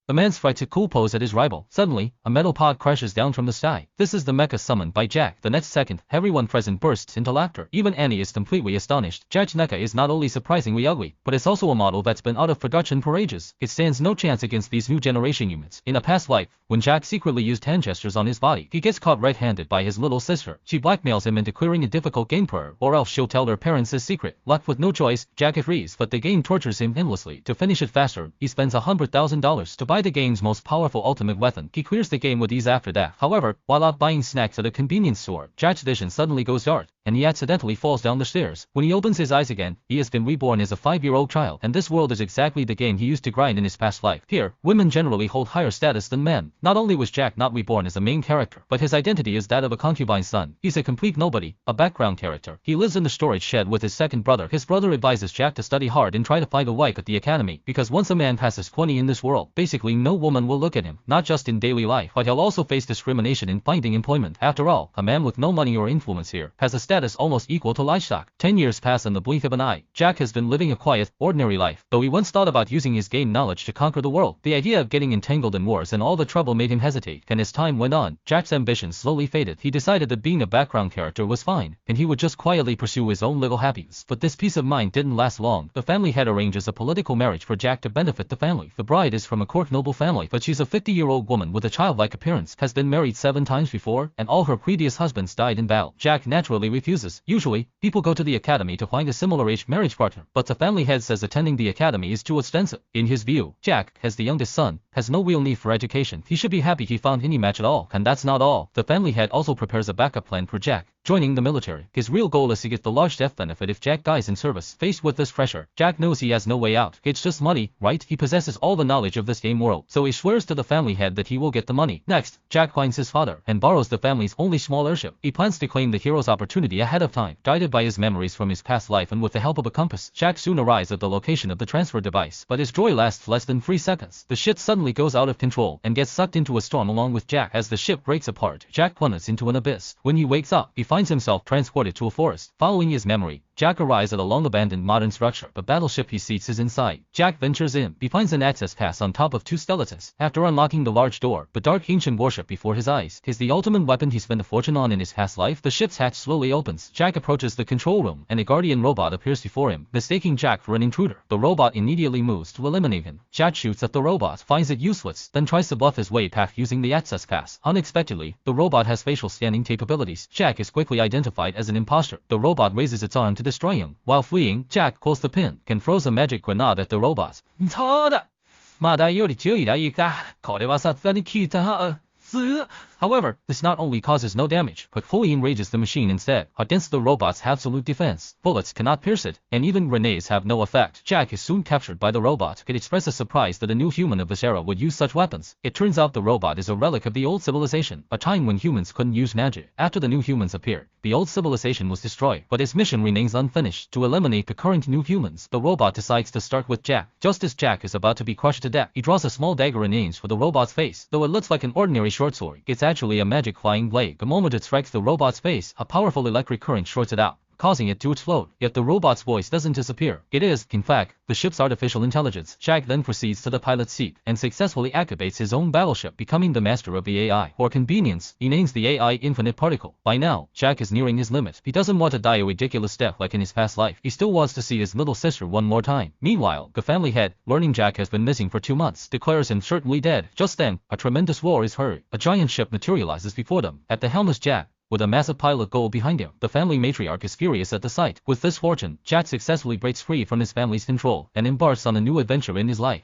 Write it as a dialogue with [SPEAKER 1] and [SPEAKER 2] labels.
[SPEAKER 1] The man's fight to cool pose at his rival. Suddenly, a metal pod crashes down from the sky. This is the mecha summoned by Jack. The next second, everyone present bursts into laughter. Even Annie is completely astonished. Jack's mecha is not only surprisingly ugly, but it's also a model that's been out of production for ages. It stands no chance against these new generation humans. In a past life, when Jack secretly used hand gestures on his body, he gets caught red-handed by his little sister. She blackmails him into clearing a difficult game for her, or else she'll tell their parents his secret. Left with no choice, Jack agrees, but the game tortures him endlessly. To finish it faster, he spends $100,000 to buy the game's most powerful ultimate weapon. He clears the game with ease after that. However, while out buying snacks at a convenience store, Jack's vision suddenly goes dark, and he accidentally falls down the stairs. When he opens his eyes again, he has been reborn as a 5-year-old child, and this world is exactly the game he used to grind in his past life. Here, women generally hold higher status than men. Not only was Jack not reborn as a main character, but his identity is that of a concubine's son. He's a complete nobody, a background character. He lives in the storage shed with his second brother. His brother advises Jack to study hard and try to find a wife at the academy, because once a man passes 20 in this world, basically no woman will look at him, not just in daily life, but he'll also face discrimination in finding employment. After all, a man with no money or influence here has a status almost equal to livestock. 10 years pass in the blink of an eye. Jack has been living a quiet, ordinary life, though he once thought about using his gained knowledge to conquer the world. The idea of getting entangled in wars and all the trouble made him hesitate, and as time went on, Jack's ambitions slowly faded. He decided that being a background character was fine, and he would just quietly pursue his own little happiness. But this peace of mind didn't last long. The family head arranges a political marriage for Jack to benefit the family. The bride is from a court noble family, but she's a 50-year-old woman with a childlike appearance, has been married 7 times before, and all her previous husbands died in battle. Jack naturally refuses. Usually, people go to the academy to find a similar-age marriage partner, but the family head says attending the academy is too expensive. In his view, Jack, as the youngest son, has no real need for education. He should be happy he found any match at all. And that's not all. The family head also prepares a backup plan for Jack joining the military. His real goal is to get the large death benefit if Jack dies in service. Faced with this pressure, Jack knows he has no way out. It's just money, right? He possesses all the knowledge of this game world, so he swears to the family head that he will get the money. Next, Jack finds his father and borrows the family's only small airship. He plans to claim the hero's opportunity ahead of time. Guided by his memories from his past life and with the help of a compass, Jack soon arrives at the location of the transfer device, but his joy lasts less than 3 seconds. The ship suddenly goes out of control and gets sucked into a storm along with Jack. As the ship breaks apart, Jack plummets into an abyss. When he wakes up, he finds himself transported to a forest. Following his memory, Jack arrives at a long-abandoned modern structure. The battleship he seeks is inside. Jack ventures in. He finds an access pass on top of 2 skeletons. After unlocking the large door, the dark ancient warship before his eyes is the ultimate weapon he spent a fortune on in his past life. The ship's hatch slowly opens. Jack approaches the control room, and a guardian robot appears before him, mistaking Jack for an intruder. The robot immediately moves to eliminate him. Jack shoots at the robot, finds it useless, then tries to bluff his way past using the access pass. Unexpectedly, the robot has facial scanning capabilities. Jack is quickly identified as an imposter. The robot raises its arm to destroy him. While fleeing, Jack pulls the pin and throws a magic grenade at the robot. そうだ。まだより注意がいいか。これはさすがに聞いた。However, this not only causes no damage, but fully enrages the machine instead. Against the robot's absolute defense, bullets cannot pierce it, and even grenades have no effect. Jack is soon captured by the robot. It expresses surprise that a new human of this era would use such weapons. It turns out the robot is a relic of the old civilization, a time when humans couldn't use magic. After the new humans appeared, the old civilization was destroyed, but its mission remains unfinished. To eliminate the current new humans, the robot decides to start with Jack. Just as Jack is about to be crushed to death, he draws a small dagger and aims for the robot's face. Though it looks like an ordinary short sword, it's actually a magic flying blade. The moment it strikes the robot's face, a powerful electric current shorts it out, causing it to explode. Yet the robot's voice doesn't disappear. It is, in fact, the ship's artificial intelligence. Jack then proceeds to the pilot's seat and successfully activates his own battleship, becoming the master of the AI. For convenience, he names the AI Infinite Particle. By now, Jack is nearing his limit. He doesn't want to die a ridiculous death like in his past life. He still wants to see his little sister one more time. Meanwhile, the family head, learning Jack has been missing for 2 months, declares him certainly dead. Just then, a tremendous roar is heard. A giant ship materializes before them. At the helm is Jack, with a massive pile of gold behind him. The family matriarch is furious at the sight. With this fortune, Jack successfully breaks free from his family's control and embarks on a new adventure in his life.